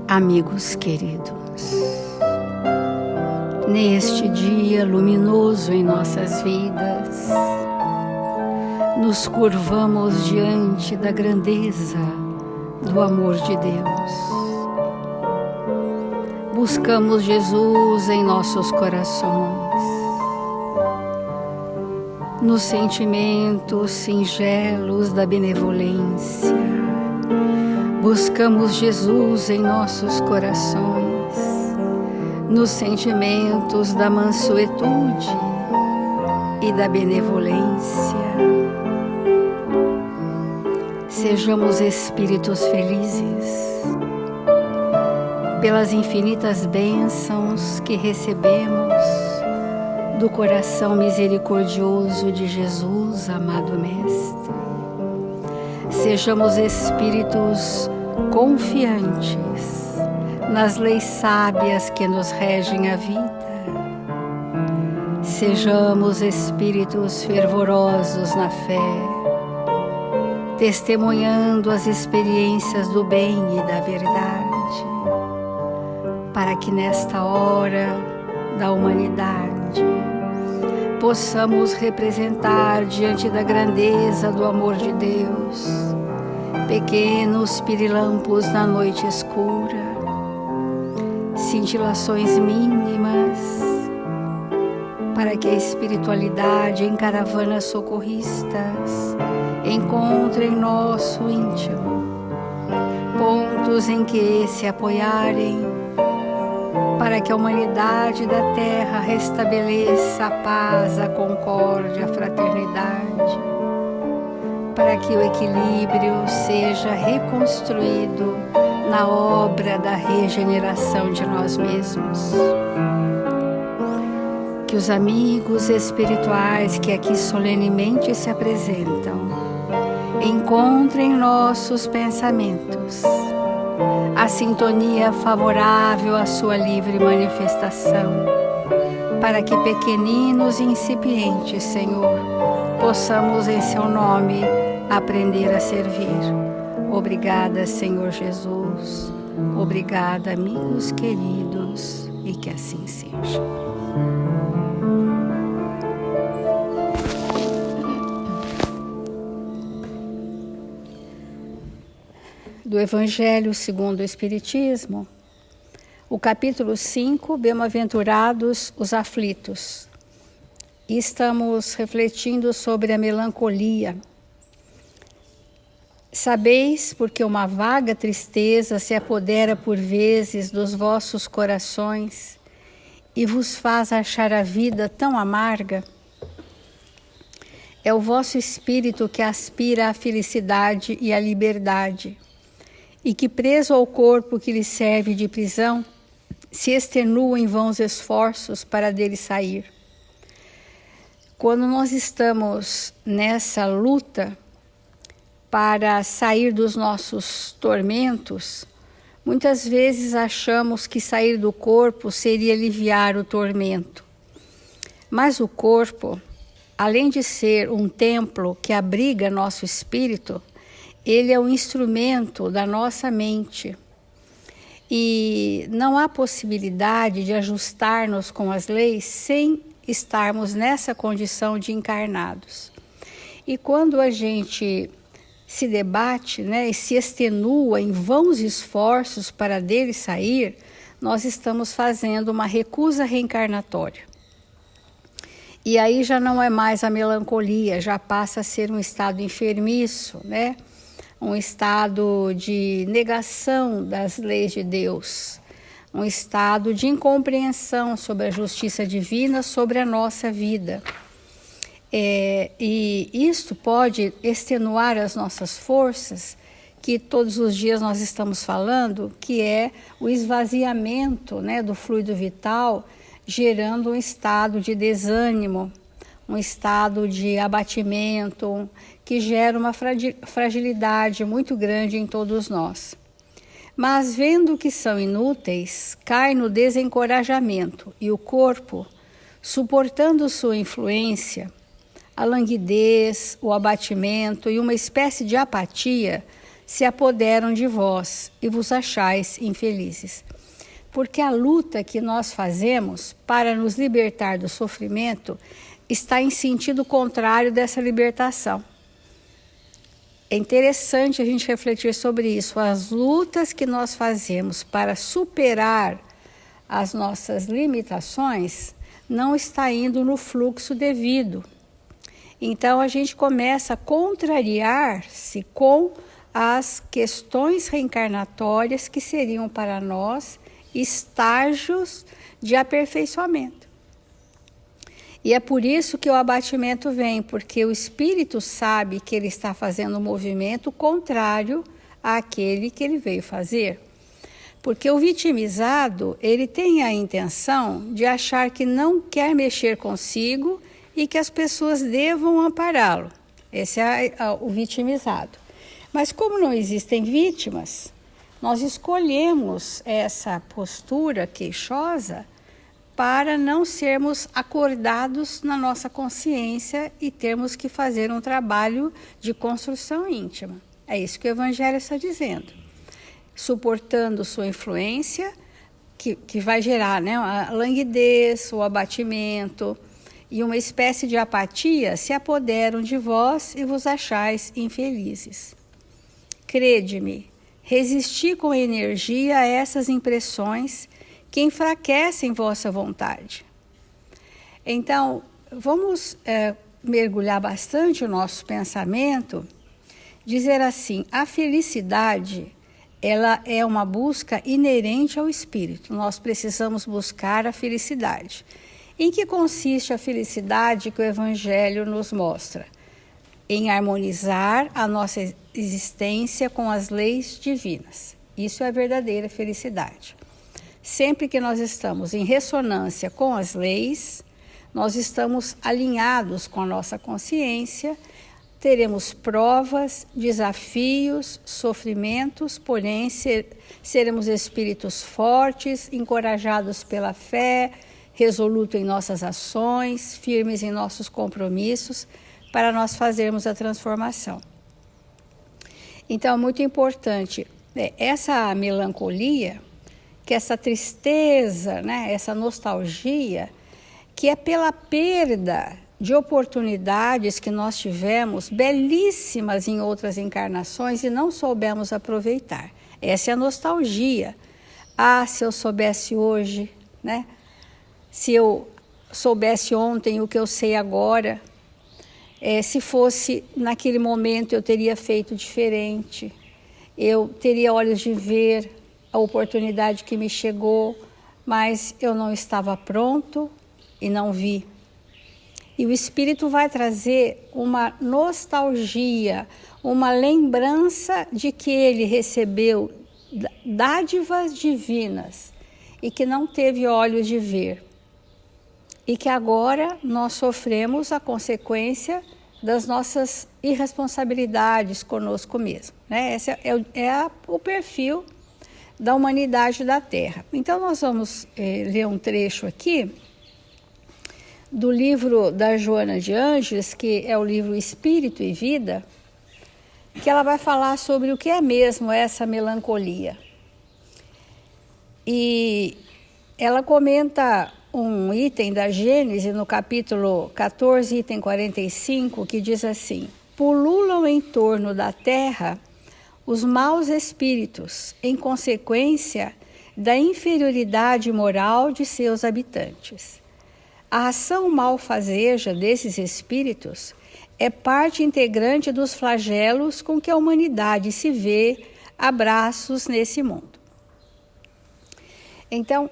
Amigos queridos, neste dia luminoso em nossas vidas, nos curvamos diante da grandeza do amor de Deus. Buscamos Jesus em nossos corações, nos sentimentos singelos da benevolência. Buscamos Jesus em nossos corações, nos sentimentos da mansuetude e da benevolência. Sejamos espíritos felizes pelas infinitas bênçãos que recebemos do coração misericordioso de Jesus, amado Mestre. Sejamos espíritos confiantes nas leis sábias que nos regem a vida. Sejamos espíritos fervorosos na fé, testemunhando as experiências do bem e da verdade, para que nesta hora da humanidade possamos representar diante da grandeza do amor de Deus pequenos pirilampos na noite escura, cintilações mínimas, para que a espiritualidade em caravanas socorristas encontre em nosso íntimo pontos em que se apoiarem, para que a humanidade da Terra restabeleça a paz, a concórdia, a fraternidade, para que o equilíbrio seja reconstruído na obra da regeneração de nós mesmos. Que os amigos espirituais que aqui solenemente se apresentam encontrem em nossos pensamentos a sintonia favorável à sua livre manifestação, para que pequeninos e incipientes, Senhor, possamos em seu nome aprender a servir. Obrigada, Senhor Jesus. Obrigada, amigos queridos, e que assim seja. Do Evangelho segundo o Espiritismo, o capítulo 5, Bem-aventurados os aflitos. E estamos refletindo sobre a melancolia. Sabeis, porque uma vaga tristeza se apodera por vezes dos vossos corações e vos faz achar a vida tão amarga? É o vosso espírito que aspira à felicidade e à liberdade, e que, preso ao corpo que lhe serve de prisão, se extenua em vãos esforços para dele sair. Quando nós estamos nessa luta para sair dos nossos tormentos, muitas vezes achamos que sair do corpo seria aliviar o tormento. Mas o corpo, além de ser um templo que abriga nosso espírito, ele é um instrumento da nossa mente. E não há possibilidade de ajustar-nos com as leis sem estarmos nessa condição de encarnados. E quando a gente se debate, e se extenua em vãos esforços para dele sair, nós estamos fazendo uma recusa reencarnatória. E aí já não é mais a melancolia, já passa a ser um estado enfermiço, um estado de negação das leis de Deus, um estado de incompreensão sobre a justiça divina sobre a nossa vida. E isto pode extenuar as nossas forças, que todos os dias nós estamos falando, que é o esvaziamento do fluido vital, gerando um estado de desânimo, um estado de abatimento, que gera uma fragilidade muito grande em todos nós. Mas vendo que são inúteis, cai no desencorajamento e o corpo, suportando sua influência, a languidez, o abatimento e uma espécie de apatia se apoderam de vós e vos achais infelizes. Porque a luta que nós fazemos para nos libertar do sofrimento está em sentido contrário dessa libertação. É interessante a gente refletir sobre isso. As lutas que nós fazemos para superar as nossas limitações não está indo no fluxo devido. Então a gente começa a contrariar-se com as questões reencarnatórias que seriam para nós estágios de aperfeiçoamento. E é por isso que o abatimento vem, porque o espírito sabe que ele está fazendo um movimento contrário àquele que ele veio fazer. Porque o vitimizado, ele tem a intenção de achar que não quer mexer consigo e que as pessoas devam ampará-lo. Esse é o vitimizado. Mas como não existem vítimas, nós escolhemos essa postura queixosa para não sermos acordados na nossa consciência e termos que fazer um trabalho de construção íntima. É isso que o Evangelho está dizendo. Suportando sua influência, que vai gerar, né, a languidez, o abatimento e uma espécie de apatia, se apoderam de vós e vos achais infelizes. Crede-me, resisti com energia a essas impressões que enfraquecem vossa vontade. Então, vamos mergulhar bastante o nosso pensamento, dizer assim, a felicidade, ela é uma busca inerente ao espírito. Nós precisamos buscar a felicidade. Em que consiste a felicidade que o Evangelho nos mostra? Em harmonizar a nossa existência com as leis divinas. Isso é a verdadeira felicidade. Sempre que nós estamos em ressonância com as leis, nós estamos alinhados com a nossa consciência, teremos provas, desafios, sofrimentos, porém seremos espíritos fortes, encorajados pela fé, resolutos em nossas ações, firmes em nossos compromissos, para nós fazermos a transformação. Então, é muito importante essa melancolia, que essa tristeza, né, essa nostalgia, que é pela perda de oportunidades que nós tivemos, belíssimas em outras encarnações, e não soubemos aproveitar. Essa é a nostalgia. Ah, se eu soubesse hoje, né? Se eu soubesse ontem o que eu sei agora, se fosse naquele momento eu teria feito diferente, eu teria olhos de ver a oportunidade que me chegou, mas eu não estava pronto e não vi. E o Espírito vai trazer uma nostalgia, uma lembrança de que ele recebeu dádivas divinas e que não teve olhos de ver. E que agora nós sofremos a consequência das nossas irresponsabilidades conosco mesmo, né? Esse é o perfil da humanidade da Terra. Então nós vamos ler um trecho aqui do livro da Joana de Ângeles, que é o livro Espírito e Vida, que ela vai falar sobre o que é mesmo essa melancolia. E ela comenta um item da Gênesis, no capítulo 14, item 45, que diz assim: pululam em torno da terra os maus espíritos, em consequência da inferioridade moral de seus habitantes. A ação malfazeja desses espíritos é parte integrante dos flagelos com que a humanidade se vê a braços nesse mundo. Então,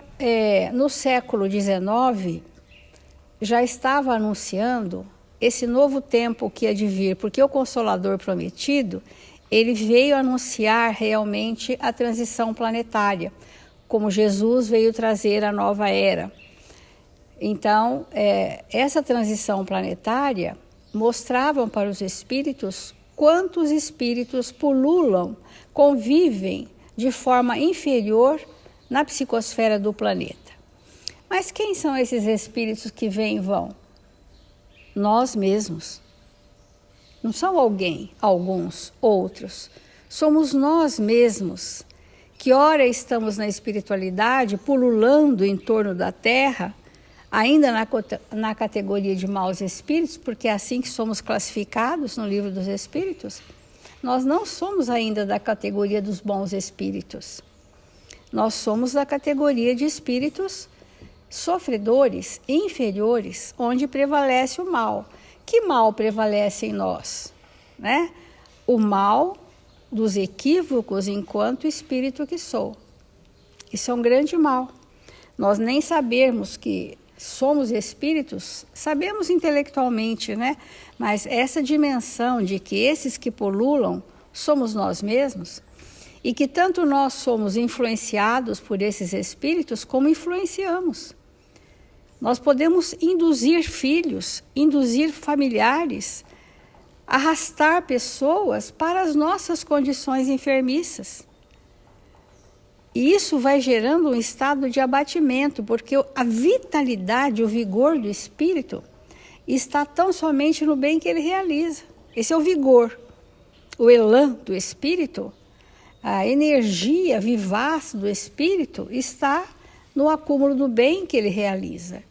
no século XIX, já estava anunciando esse novo tempo que ia de vir, porque o Consolador Prometido, ele veio anunciar realmente a transição planetária, como Jesus veio trazer a nova era. Então, essa transição planetária mostrava para os espíritos quantos espíritos pululam, convivem de forma inferior na psicosfera do planeta. Mas quem são esses espíritos que vêm e vão? Nós mesmos. Não são alguns, outros. somos nós mesmos, que ora estamos na espiritualidade, pululando em torno da Terra, ainda na categoria de maus espíritos, porque é assim que somos classificados no Livro dos Espíritos. Nós não somos ainda da categoria dos bons espíritos. Nós somos da categoria de espíritos sofredores, inferiores, onde prevalece o mal. Que mal prevalece em nós? Né? O mal dos equívocos enquanto espírito que sou. Isso é um grande mal. Nós nem sabemos que somos espíritos, sabemos intelectualmente, né? Mas essa dimensão de que esses que pululam somos nós mesmos, e que tanto nós somos influenciados por esses espíritos, como influenciamos. Nós podemos induzir filhos, induzir familiares, arrastar pessoas para as nossas condições enfermiças. E isso vai gerando um estado de abatimento, porque a vitalidade, o vigor do espírito está tão somente no bem que ele realiza. Esse é o vigor, o elan do espírito, a energia vivaz do espírito está no acúmulo do bem que ele realiza.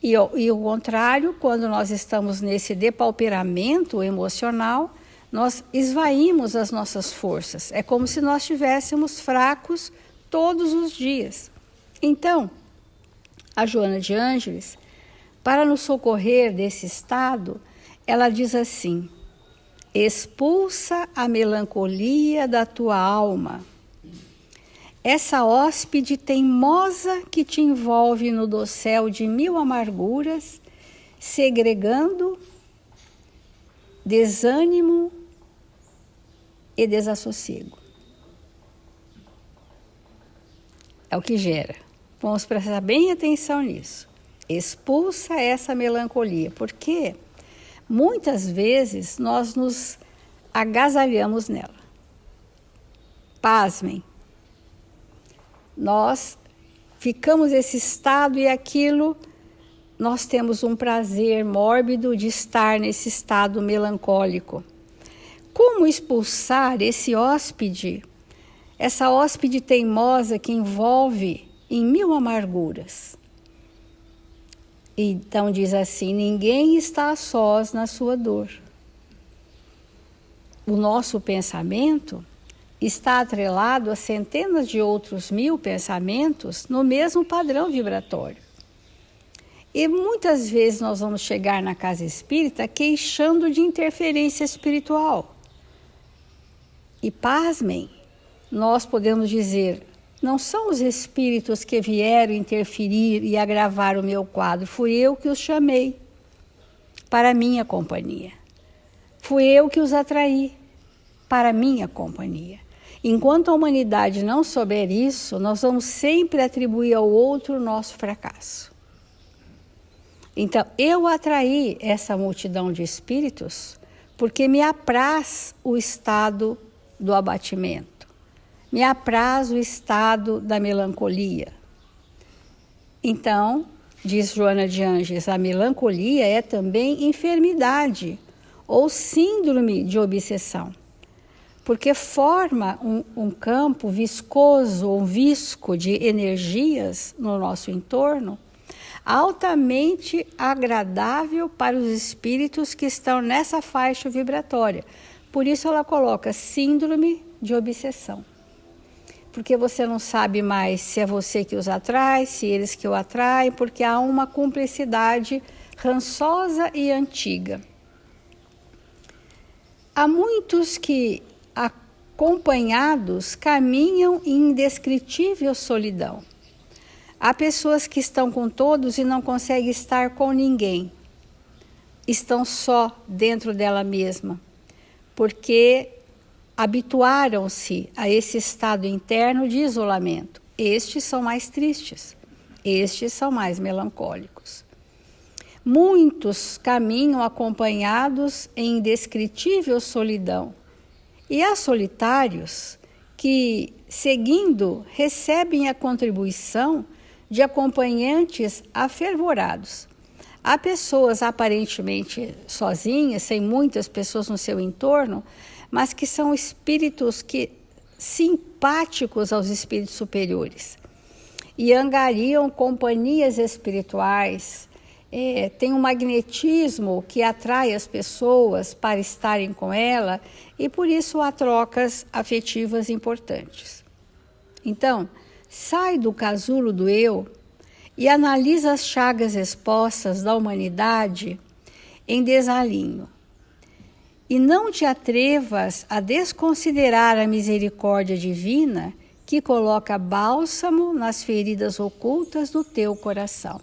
E o contrário, quando nós estamos nesse depauperamento emocional, nós esvaímos as nossas forças. É como se nós estivéssemos fracos todos os dias. Então, a Joana de Ângeles, para nos socorrer desse estado, ela diz assim: expulsa a melancolia da tua alma. Essa hóspede teimosa que te envolve no dossel de 1000 amarguras, segregando desânimo e desassossego. É o que gera. Vamos prestar bem atenção nisso. Expulsa essa melancolia, porque muitas vezes nós nos agasalhamos nela. Pasmem. Nós ficamos nesse estado e aquilo, nós temos um prazer mórbido de estar nesse estado melancólico. Como expulsar esse hóspede, essa hóspede teimosa que envolve em 1000 amarguras? Então diz assim: ninguém está a sós na sua dor. O nosso pensamento está atrelado a centenas de outros 1000 pensamentos no mesmo padrão vibratório. E muitas vezes nós vamos chegar na casa espírita queixando de interferência espiritual. E pasmem, nós podemos dizer: não são os espíritos que vieram interferir e agravar o meu quadro, fui eu que os chamei para a minha companhia. Fui eu que os atraí para a minha companhia. Enquanto a humanidade não souber isso, nós vamos sempre atribuir ao outro o nosso fracasso. Então, eu atraí essa multidão de espíritos porque me apraz o estado do abatimento, me apraz o estado da melancolia. Então, diz Joana de Ângeles, a melancolia é também enfermidade ou síndrome de obsessão, porque forma um campo viscoso ou visco de energias no nosso entorno, altamente agradável para os espíritos que estão nessa faixa vibratória. Por isso ela coloca síndrome de obsessão. Porque você não sabe mais se é você que os atrai, se eles que o atraem, porque há uma cumplicidade rançosa e antiga. Há muitos que, acompanhados, caminham em indescritível solidão. Há pessoas que estão com todos e não conseguem estar com ninguém. Estão só dentro dela mesma, porque habituaram-se a esse estado interno de isolamento. Estes são mais tristes, estes são mais melancólicos. Muitos caminham acompanhados em indescritível solidão. E há solitários que, seguindo, recebem a contribuição de acompanhantes afervorados. Há pessoas aparentemente sozinhas, sem muitas pessoas no seu entorno, mas que são espíritos simpáticos aos espíritos superiores e angariam companhias espirituais, tem um magnetismo que atrai as pessoas para estarem com ela e por isso há trocas afetivas importantes. Então, sai do casulo do eu e analisa as chagas expostas da humanidade em desalinho. E não te atrevas a desconsiderar a misericórdia divina que coloca bálsamo nas feridas ocultas do teu coração.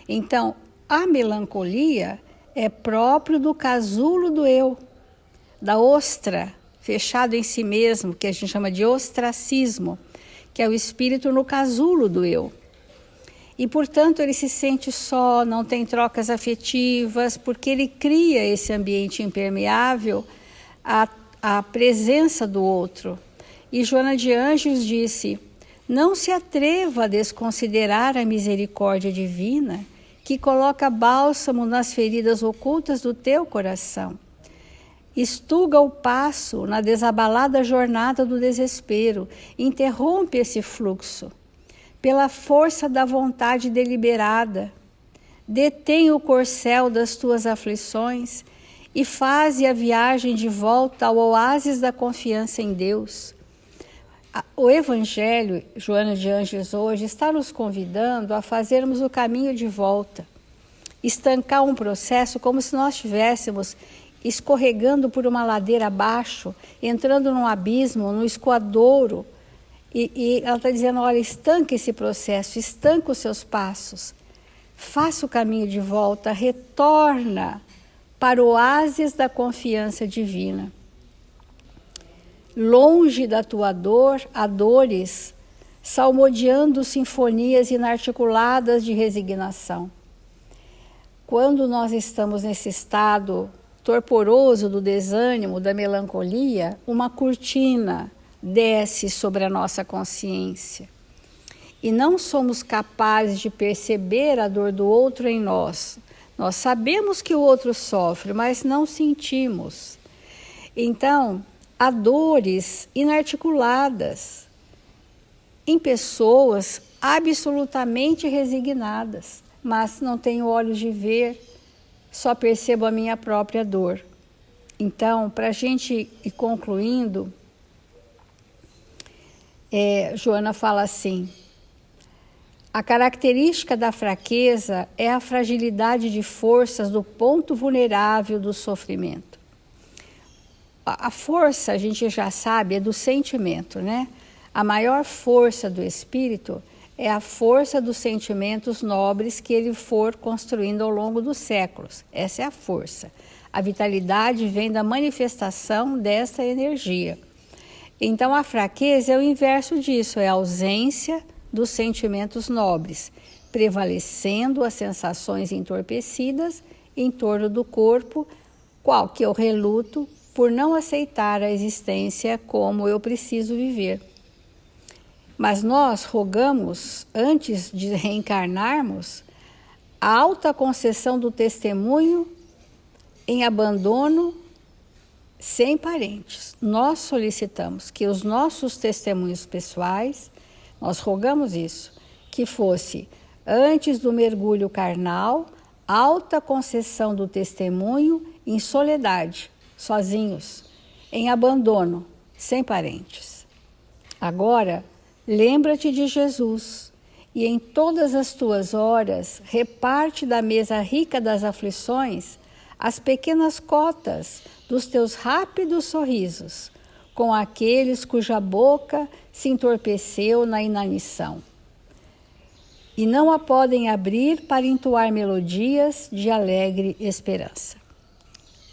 Então, a melancolia é próprio do casulo do eu, da ostra, fechado em si mesmo, que a gente chama de ostracismo, que é o espírito no casulo do eu. E, portanto, ele se sente só, não tem trocas afetivas, porque ele cria esse ambiente impermeável à presença do outro. E Joana de Ângeles disse: não se atreva a desconsiderar a misericórdia divina que coloca bálsamo nas feridas ocultas do teu coração. Estuga o passo na desabalada jornada do desespero, interrompe esse fluxo. Pela força da vontade deliberada, detém o corcel das tuas aflições e faze a viagem de volta ao oásis da confiança em Deus. O Evangelho, Joana de Ângeles, hoje está nos convidando a fazermos o caminho de volta, estancar um processo como se nós estivéssemos escorregando por uma ladeira abaixo, entrando num abismo, num escoadouro. E ela está dizendo, olha, estanque esse processo, estanque os seus passos, faça o caminho de volta, retorna para o oásis da confiança divina. Longe da tua dor, há dores, salmodiando sinfonias inarticuladas de resignação. Quando nós estamos nesse estado torporoso do desânimo, da melancolia, uma cortina desce sobre a nossa consciência. E não somos capazes de perceber a dor do outro em nós. Nós sabemos que o outro sofre, mas não sentimos. Então, há dores inarticuladas em pessoas absolutamente resignadas, mas não tenho olhos de ver, só percebo a minha própria dor. Então, para a gente ir concluindo, Joana fala assim: a característica da fraqueza é a fragilidade de forças do ponto vulnerável do sofrimento. A força, a gente já sabe, é do sentimento, né? A maior força do espírito é a força dos sentimentos nobres que ele for construindo ao longo dos séculos. Essa é a força. A vitalidade vem da manifestação dessa energia. Então, a fraqueza é o inverso disso, é a ausência dos sentimentos nobres, prevalecendo as sensações entorpecidas em torno do corpo, qual que eu reluto por não aceitar a existência como eu preciso viver. Mas nós rogamos, antes de reencarnarmos, a alta concessão do testemunho em abandono sem parentes. Nós solicitamos que os nossos testemunhos pessoais, nós rogamos isso, que fosse, antes do mergulho carnal, alta concessão do testemunho em soledade, sozinhos, em abandono, sem parentes. Agora, lembra-te de Jesus e em todas as tuas horas reparte da mesa rica das aflições as pequenas cotas dos teus rápidos sorrisos com aqueles cuja boca se entorpeceu na inanição e não a podem abrir para entoar melodias de alegre esperança.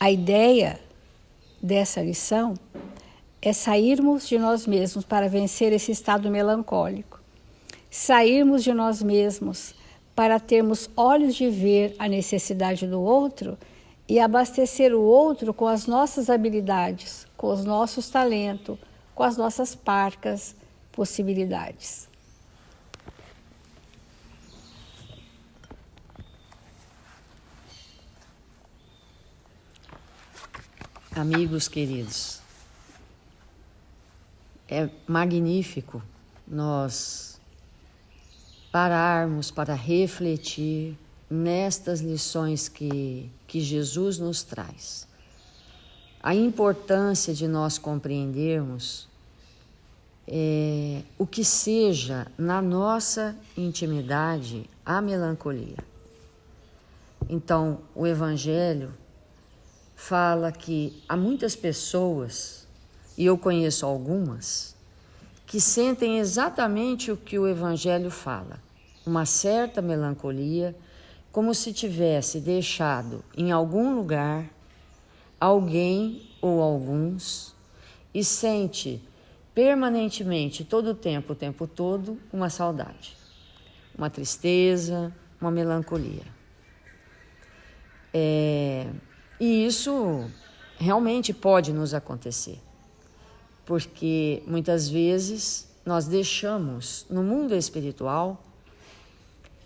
A ideia dessa lição é sairmos de nós mesmos para vencer esse estado melancólico. Sairmos de nós mesmos para termos olhos de ver a necessidade do outro e abastecer o outro com as nossas habilidades, com os nossos talentos, com as nossas parcas possibilidades. Amigos queridos, é magnífico nós pararmos para refletir nestas lições que Jesus nos traz. A importância de nós compreendermos o que seja na nossa intimidade a melancolia. Então, o Evangelho fala que há muitas pessoas, e eu conheço algumas, que sentem exatamente o que o Evangelho fala, uma certa melancolia, como se tivesse deixado em algum lugar alguém ou alguns e sente permanentemente, todo o tempo todo, uma saudade, uma tristeza, uma melancolia. E isso realmente pode nos acontecer, porque muitas vezes nós deixamos no mundo espiritual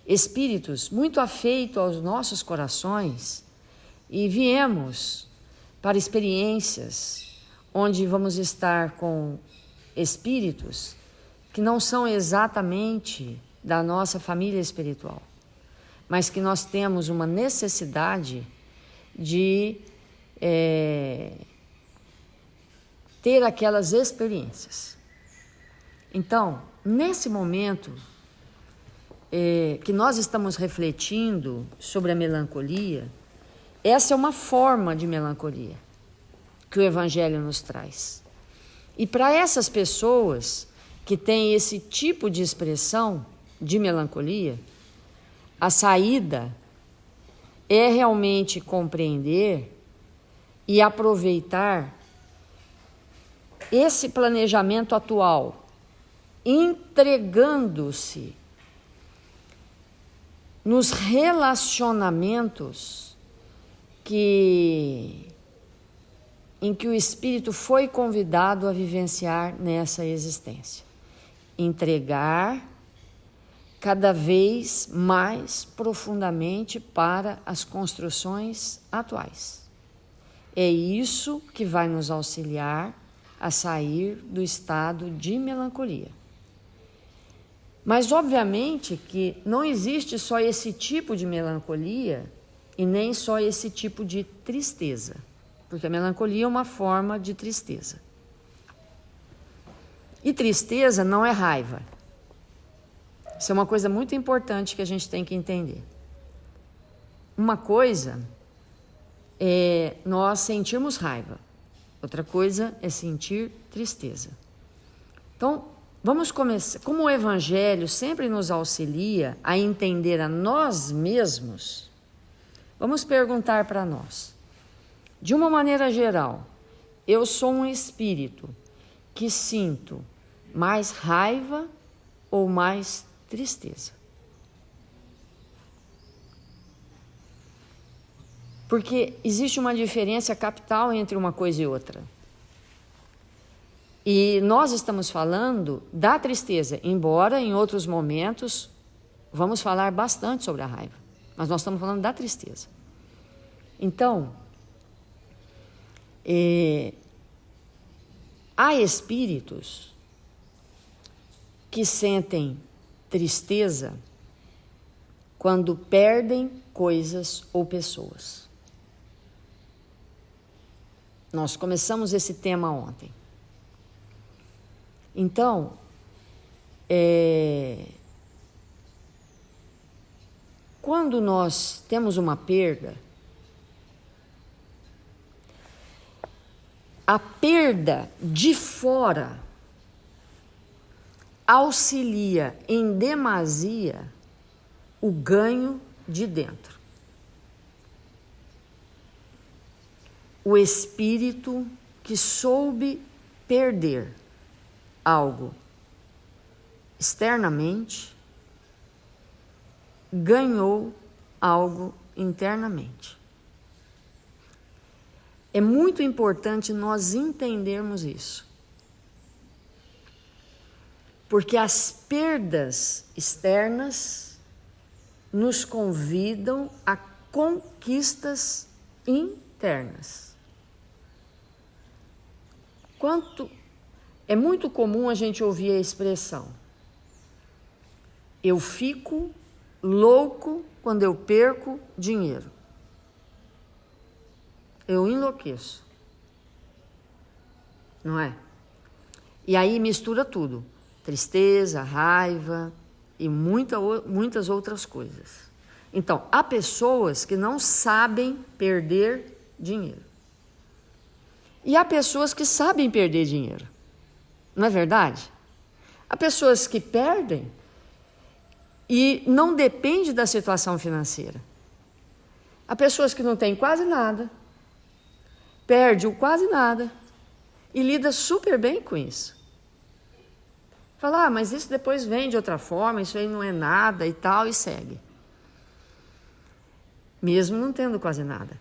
espíritos muito afeitos aos nossos corações e viemos para experiências onde vamos estar com espíritos que não são exatamente da nossa família espiritual, mas que nós temos uma necessidade de ter aquelas experiências. Então, nesse momento que nós estamos refletindo sobre a melancolia, essa é uma forma de melancolia que o Evangelho nos traz. E para essas pessoas que têm esse tipo de expressão de melancolia, a saída é realmente compreender e aproveitar esse planejamento atual, entregando-se nos relacionamentos em que o espírito foi convidado a vivenciar nessa existência. Entregar cada vez mais profundamente para as construções atuais. É isso que vai nos auxiliar a sair do estado de melancolia. Mas, obviamente, que não existe só esse tipo de melancolia e nem só esse tipo de tristeza, porque a melancolia é uma forma de tristeza. E tristeza não é raiva. Isso é uma coisa muito importante que a gente tem que entender. Uma coisa é nós sentirmos raiva, outra coisa é sentir tristeza. Então, vamos começar. Como o Evangelho sempre nos auxilia a entender a nós mesmos, vamos perguntar para nós. De uma maneira geral, eu sou um espírito que sinto mais raiva ou mais tristeza? Porque existe uma diferença capital entre uma coisa e outra. E nós estamos falando da tristeza, embora em outros momentos vamos falar bastante sobre a raiva, mas nós estamos falando da tristeza. Então, há espíritos que sentem tristeza quando perdem coisas ou pessoas. Nós começamos esse tema ontem. Então, quando nós temos uma perda, a perda de fora auxilia em demasia o ganho de dentro. O espírito que soube perder algo externamente ganhou algo internamente. É muito importante nós entendermos isso. Porque as perdas externas nos convidam a conquistas internas. É muito comum a gente ouvir a expressão: eu fico louco quando eu perco dinheiro. Eu enlouqueço. Não é? E aí mistura tudo. Tristeza, raiva e muitas outras coisas. Então, há pessoas que não sabem perder dinheiro. E há pessoas que sabem perder dinheiro. Não é verdade? Há pessoas que perdem e não depende da situação financeira. Há pessoas que não têm quase nada, perde o quase nada e lida super bem com isso. Fala, mas isso depois vem de outra forma, isso aí não é nada e tal, e segue. Mesmo não tendo quase nada.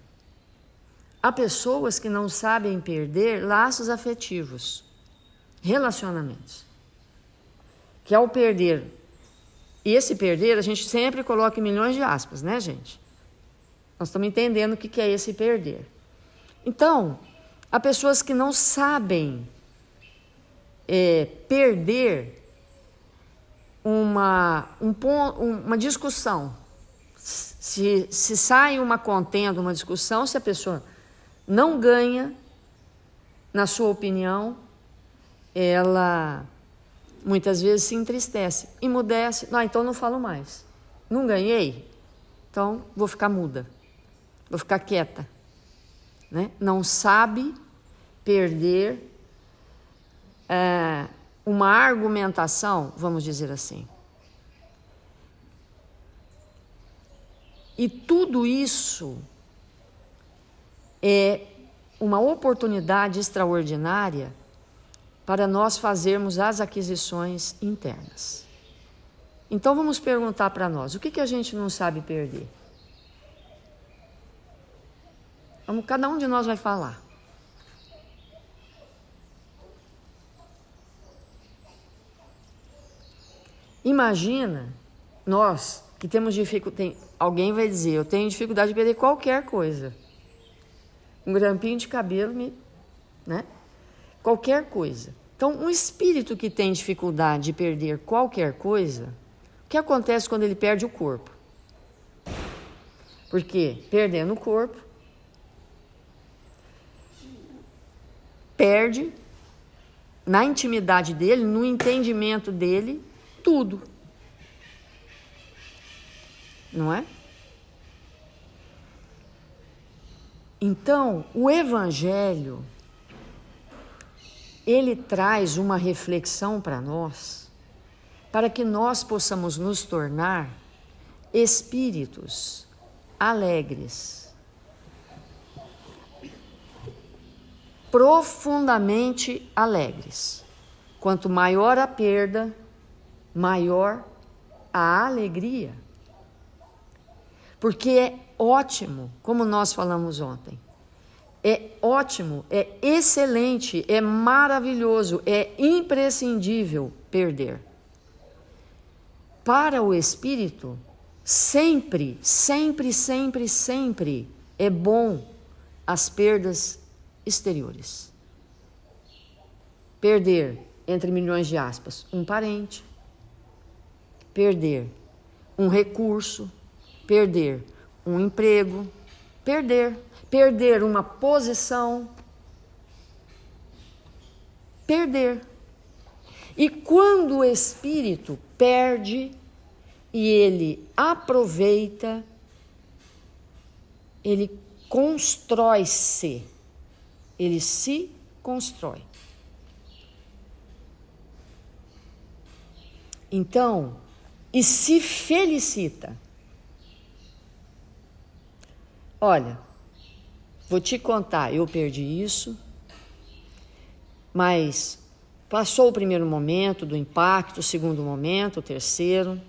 Há pessoas que não sabem perder laços afetivos, relacionamentos. Que ao perder, e esse perder a gente sempre coloca em milhões de aspas, né, gente? Nós estamos entendendo o que é esse perder. Então, há pessoas que não sabem perder uma discussão. Se sai uma contenda, uma discussão, se a pessoa não ganha, na sua opinião, ela muitas vezes se entristece, emudece. Não, então não falo mais. Não ganhei? Então vou ficar muda, vou ficar quieta. Né? Não sabe perder uma argumentação, vamos dizer assim. E tudo isso é uma oportunidade extraordinária para nós fazermos as aquisições internas. Então vamos perguntar para nós, o que a gente não sabe perder? Cada um de nós vai falar. Imagina nós que temos dificuldade. Alguém vai dizer, eu tenho dificuldade de perder qualquer coisa. Um grampinho de cabelo, né? Qualquer coisa. Então, um espírito que tem dificuldade de perder qualquer coisa, o que acontece quando ele perde o corpo? Porque perdendo o corpo, perde na intimidade dele, no entendimento dele, tudo. Não é? Então, o Evangelho, ele traz uma reflexão para nós, para que nós possamos nos tornar espíritos alegres, profundamente alegres. Quanto maior a perda, maior a alegria. Porque é ótimo, como nós falamos ontem, é ótimo, é excelente, é maravilhoso, é imprescindível perder. Para o espírito, sempre, sempre, sempre, sempre é bom as perdas exteriores. Perder, entre milhões de aspas, um parente, perder um recurso, perder um emprego, perder uma posição, perder. E quando o espírito perde e ele aproveita, ele constrói-se, ele se constrói. Então, e se felicita. Olha, vou te contar, eu perdi isso, mas passou o primeiro momento do impacto, o segundo momento, o terceiro.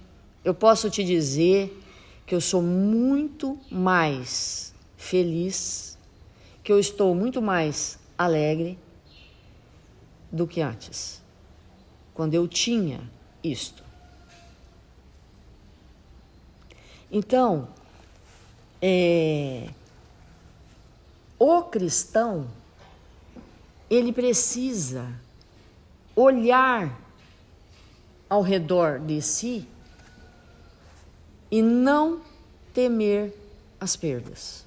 Eu posso te dizer que eu sou muito mais feliz, que eu estou muito mais alegre do que antes, quando eu tinha isto. Então, o cristão, ele precisa olhar ao redor de si e não temer as perdas.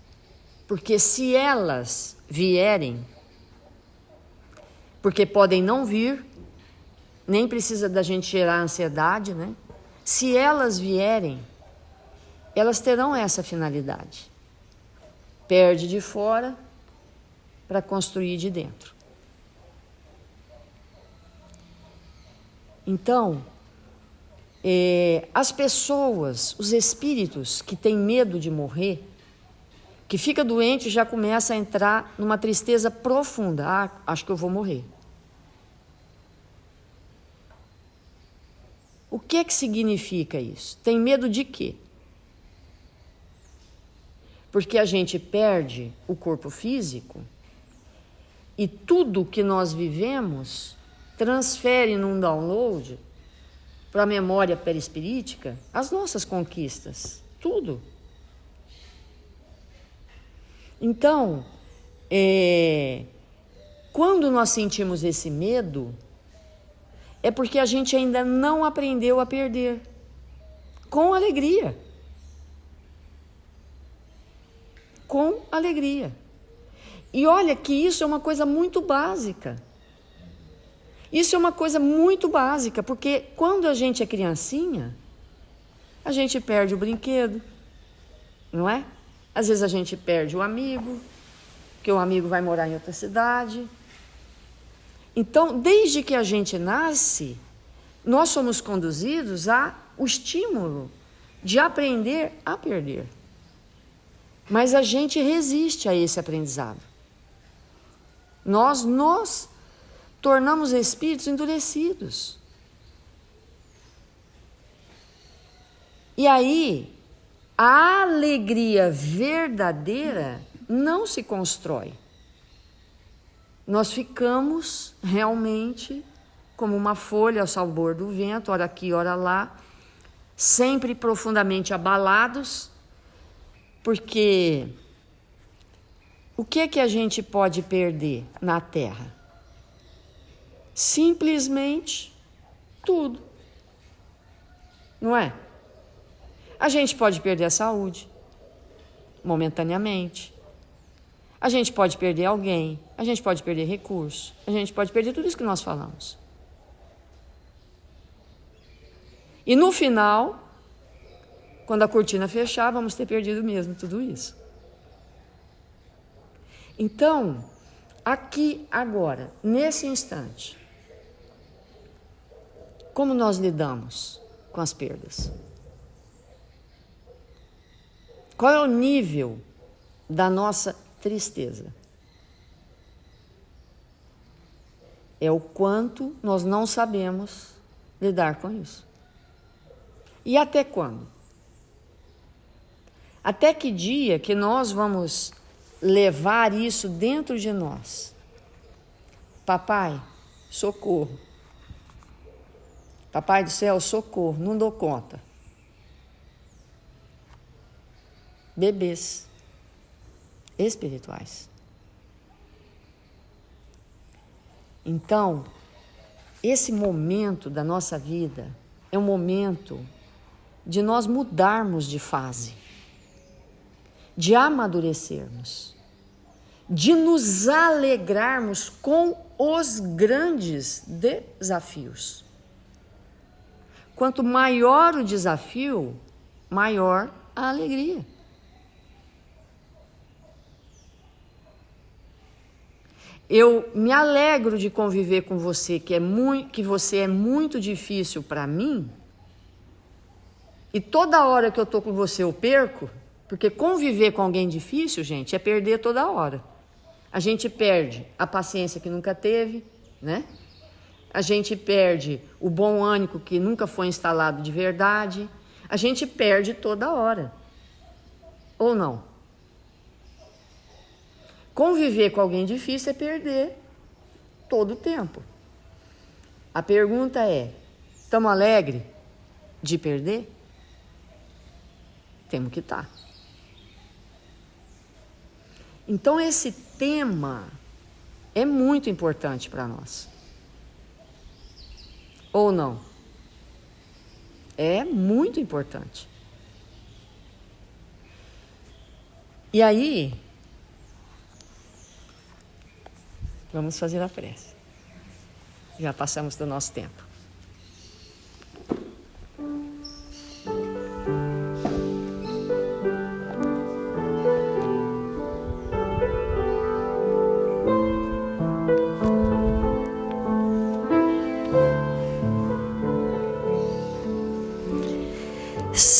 Porque se elas vierem, porque podem não vir, nem precisa da gente gerar ansiedade, né? Se elas vierem, elas terão essa finalidade. Perde de fora para construir de dentro. Então, as pessoas, os espíritos que têm medo de morrer, que fica doente, já começa a entrar numa tristeza profunda. Ah, acho que eu vou morrer. O que significa isso? Tem medo de quê? Porque a gente perde o corpo físico e tudo que nós vivemos transfere num download para a memória perispirítica as nossas conquistas, tudo. Então, quando nós sentimos esse medo, é porque a gente ainda não aprendeu a perder com alegria. Com alegria. E olha que isso é uma coisa muito básica. Isso é uma coisa muito básica, porque quando a gente é criancinha, a gente perde o brinquedo, não é? Às vezes a gente perde o amigo, porque o amigo vai morar em outra cidade. Então, desde que a gente nasce, nós somos conduzidos ao estímulo de aprender a perder. Mas a gente resiste a esse aprendizado. Nós nos tornamos espíritos endurecidos. E aí, a alegria verdadeira não se constrói. Nós ficamos realmente como uma folha ao sabor do vento, ora aqui, ora lá, sempre profundamente abalados, porque o que é que a gente pode perder na Terra? Simplesmente tudo, não é? A gente pode perder a saúde, momentaneamente. A gente pode perder alguém, a gente pode perder recursos, a gente pode perder tudo isso que nós falamos. E no final, quando a cortina fechar, vamos ter perdido mesmo tudo isso. Então, aqui, agora, nesse instante, como nós lidamos com as perdas? Qual é o nível da nossa tristeza? É o quanto nós não sabemos lidar com isso. E até quando? Até que dia que nós vamos levar isso dentro de nós? Papai, socorro. Papai do céu, socorro, não dou conta. Bebês espirituais. Então, esse momento da nossa vida é um momento de nós mudarmos de fase, de amadurecermos, de nos alegrarmos com os grandes desafios. Quanto maior o desafio, maior a alegria. Eu me alegro de conviver com você, que você é muito difícil para mim, e toda hora que eu estou com você eu perco, porque conviver com alguém difícil, gente, é perder toda hora. A gente perde a paciência que nunca teve, né? A gente perde o bom ânimo que nunca foi instalado de verdade. A gente perde toda hora. Ou não? Conviver com alguém difícil é perder todo o tempo. A pergunta é, estamos alegres de perder? Temos que estar. Então esse tema é muito importante para nós. ou não? É muito importante. E aí, vamos fazer a prece. Já passamos do nosso tempo.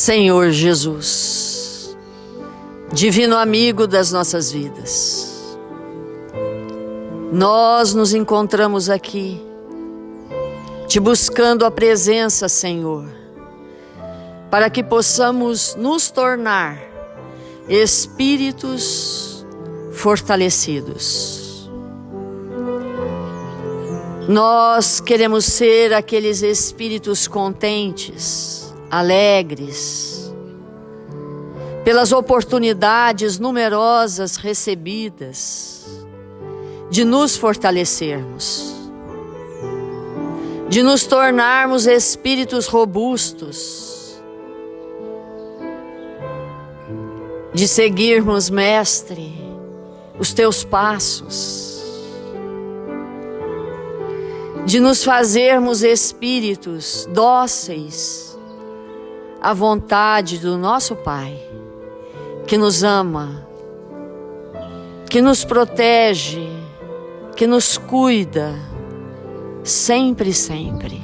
Senhor Jesus, divino amigo das nossas vidas, nós nos encontramos aqui, te buscando a presença, Senhor, para que possamos nos tornar espíritos fortalecidos. Nós queremos ser aqueles espíritos contentes, alegres, pelas oportunidades numerosas recebidas de nos fortalecermos, de nos tornarmos espíritos robustos, de seguirmos, Mestre, os teus passos, de nos fazermos espíritos dóceis à vontade do nosso Pai, que nos ama, que nos protege, que nos cuida, sempre, sempre.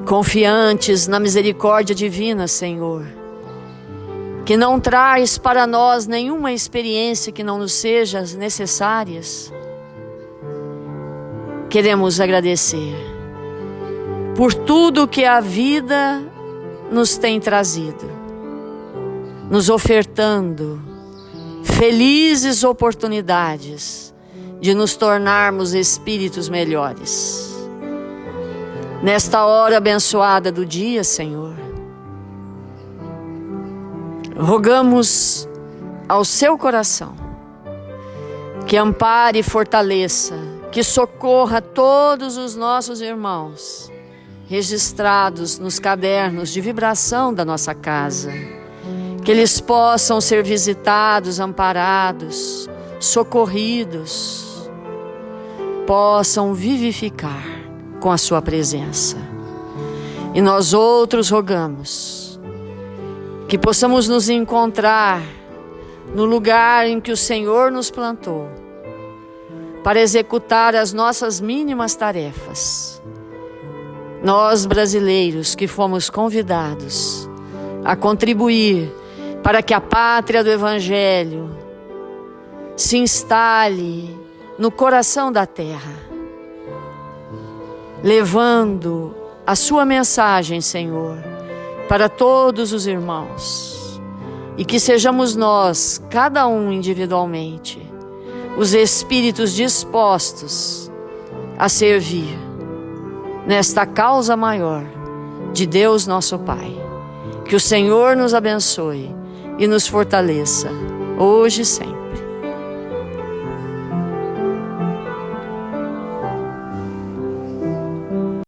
Confiantes na misericórdia divina, Senhor, que não traz para nós nenhuma experiência que não nos seja necessária, queremos agradecer por tudo que a vida nos tem trazido, nos ofertando felizes oportunidades de nos tornarmos espíritos melhores. Nesta hora abençoada do dia, Senhor, rogamos ao seu coração que ampare e fortaleça, que socorra todos os nossos irmãos registrados nos cadernos de vibração da nossa casa, que eles possam ser visitados, amparados, socorridos, possam vivificar com a sua presença. E nós outros rogamos que possamos nos encontrar no lugar em que o Senhor nos plantou, para executar as nossas mínimas tarefas. Nós brasileiros que fomos convidados a contribuir para que a pátria do Evangelho se instale no coração da terra, levando a sua mensagem, Senhor, para todos os irmãos, e que sejamos nós, cada um individualmente, os espíritos dispostos a servir nesta causa maior de Deus nosso Pai. Que o Senhor nos abençoe e nos fortaleça, hoje e sempre.